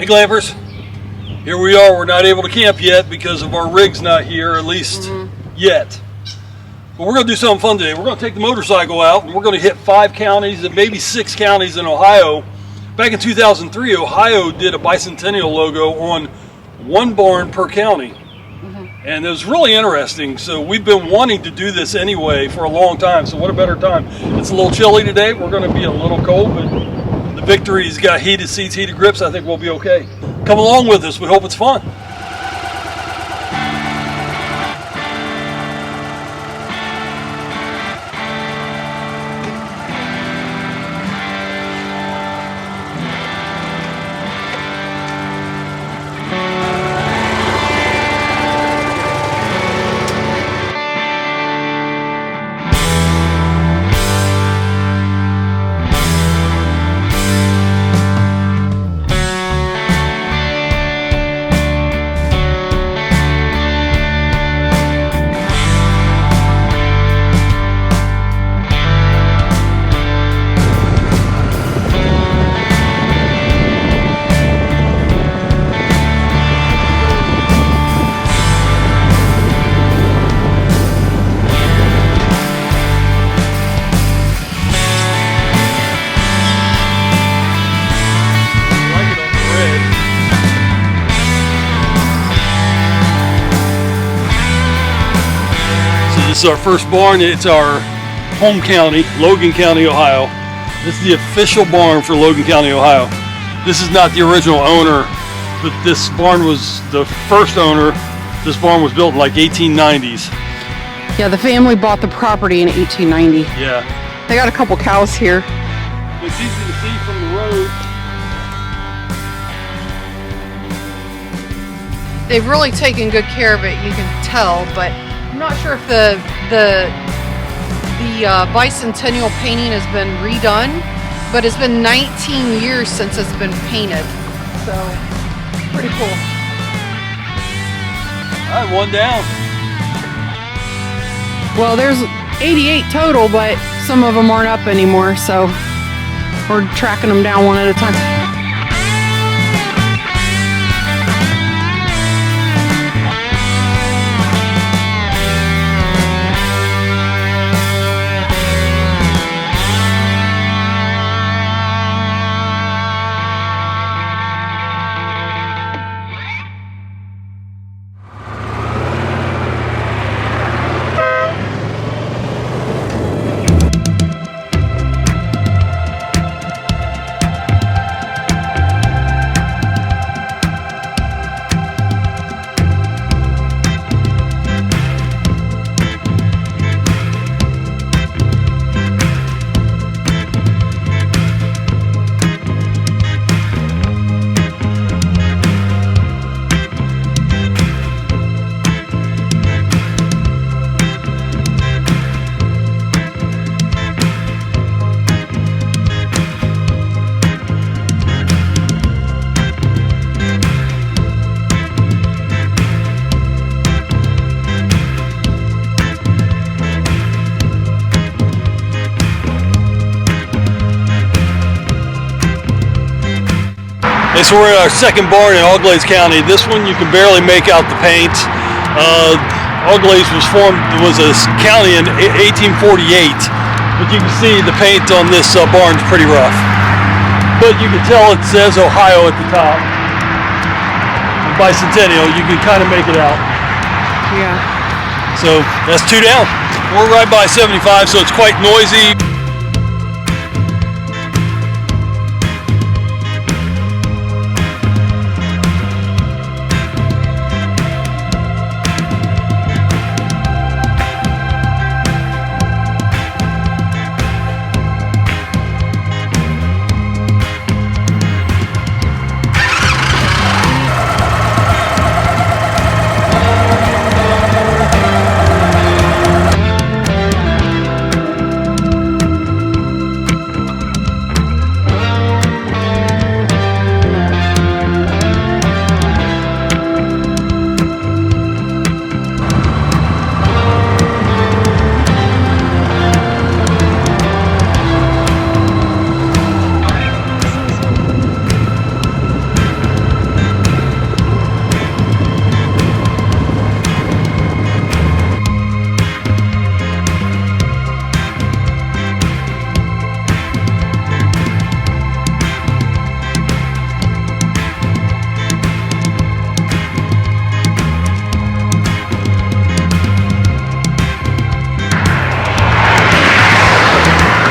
glampers, here we are. We're not able to camp yet because of our rig's not here, at least yet. But we're going to do something fun today. We're going to take the motorcycle out and we're going to hit 5 counties and maybe 6 counties in Ohio. Back in 2003, Ohio did a bicentennial logo on 1 barn per county. And it was really interesting. So we've been wanting to do this anyway for a long time. So what a better time. It's a little chilly today. We're going to be a little cold, but the Victory's got heated seats, heated grips. I think we'll be okay. Come along with us. We hope it's fun. This is our first barn. It's our home county, Logan County, Ohio. This is the official barn for Logan County, Ohio. This is not the original owner, but this barn was the first owner. This barn was built in like 1890s. Yeah, the family bought the property in 1890. Yeah. They got a couple cows here. It's easy to see from the road. They've really taken good care of it, you can tell, but I'm not sure if the bicentennial painting has been redone, but it's been 19 years since it's been painted. So, pretty cool. All right, 1 down. Well, there's 88 total, but some of them aren't up anymore, so we're tracking them down one at a time. Okay, so we're in our second barn in Auglaize County. This one you can barely make out the paint. Auglaize was a county in 1848, but you can see the paint on this barn's pretty rough. But you can tell it says Ohio at the top. The Bicentennial, you can kind of make it out. Yeah. So that's 2 down. We're right by 75, so it's quite noisy.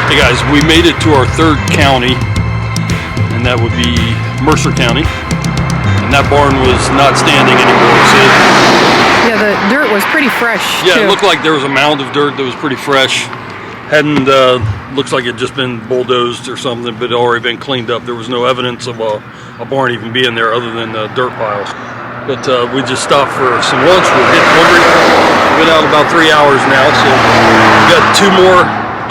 Hey guys, we made it to our third county, and that would be Mercer County. And that barn was not standing anymore. So Yeah, the dirt was pretty fresh. yeah, too. it looked like there was a mound of dirt that was pretty fresh. Hadn't looks like it just been bulldozed or something, but it already been cleaned up. There was no evidence of a barn even being there other than dirt piles. But we just stopped for some lunch. We're getting hungry. We've been out about 3 hours now, so we got two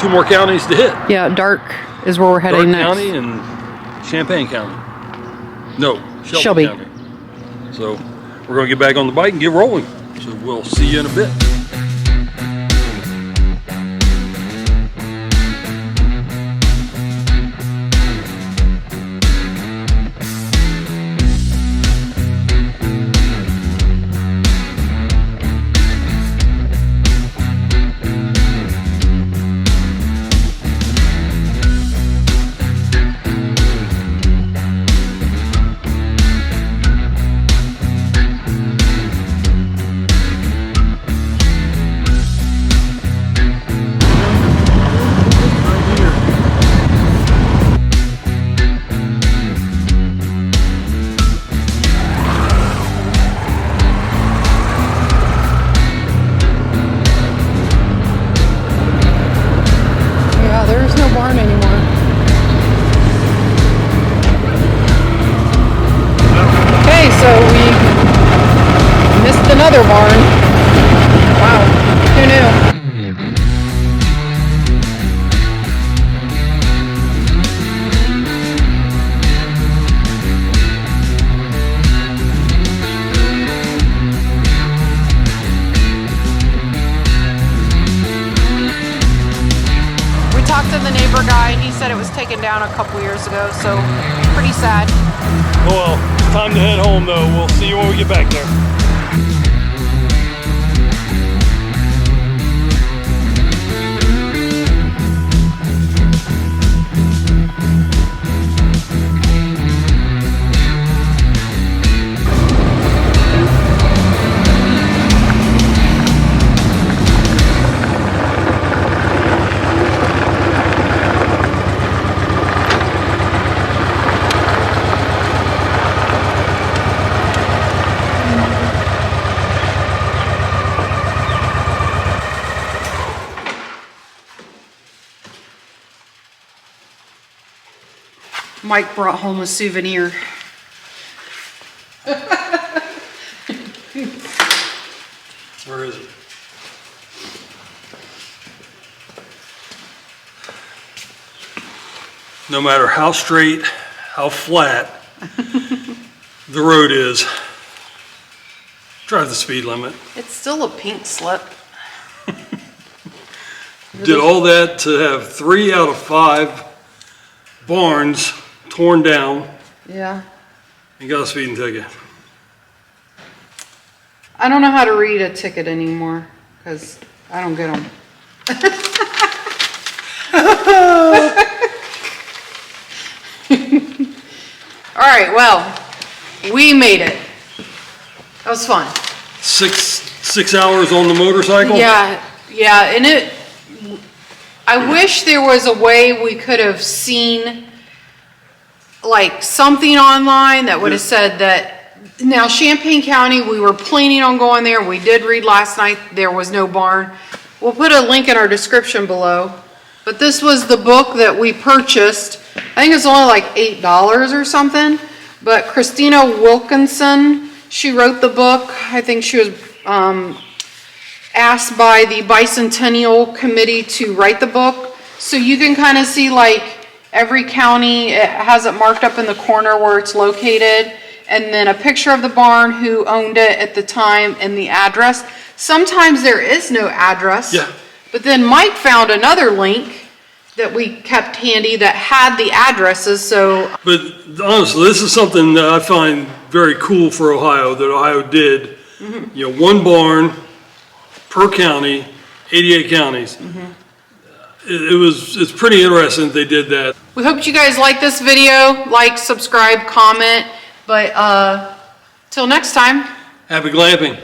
more counties to hit. Yeah, Dark is where we're heading Dark next. County and Champaign County. No, Shelby. County. So we're going to get back on the bike and get rolling. So we'll see you in a bit. Yeah, there is no barn anymore. Okay, so we missed another barn. Wow, who knew? We talked to the neighbor guy and he said it was taken down a couple years ago, so pretty sad. Oh well, time to head home though. We'll see you when we get back there. Mike brought home a souvenir. Where is it? No matter how straight, how flat the road is, drive the speed limit. It's still a pink slip. Did all that to have 3 out of 5 barns torn down Yeah. and got a speeding ticket. I don't know how to read a ticket anymore because I don't get them. All right, well, we made it. That was fun. 6 hours on the motorcycle? Yeah, and I wish there was a way we could have seen like something online that would have said that. Now, Champaign County, we were planning on going there. We did read last night there was no barn. We'll put a link in our description below. But this was the book that we purchased. I think it's only like $8 or something. But Christina Wilkinson, she wrote the book. I think she was asked by the Bicentennial Committee to write the book. So you can kind of see like every county, it has it marked up in the corner where it's located. And then a picture of the barn, who owned it at the time, and the address. Sometimes there is no address. Yeah. But then Mike found another link that we kept handy that had the addresses, so. But honestly, this is something that I find very cool for Ohio, that Ohio did. Mm-hmm. You know, 1 barn per county, 88 counties. Mm-hmm. It's pretty interesting that they did that. We hope you guys like this video. Like, subscribe, comment. But till next time. Happy glamping.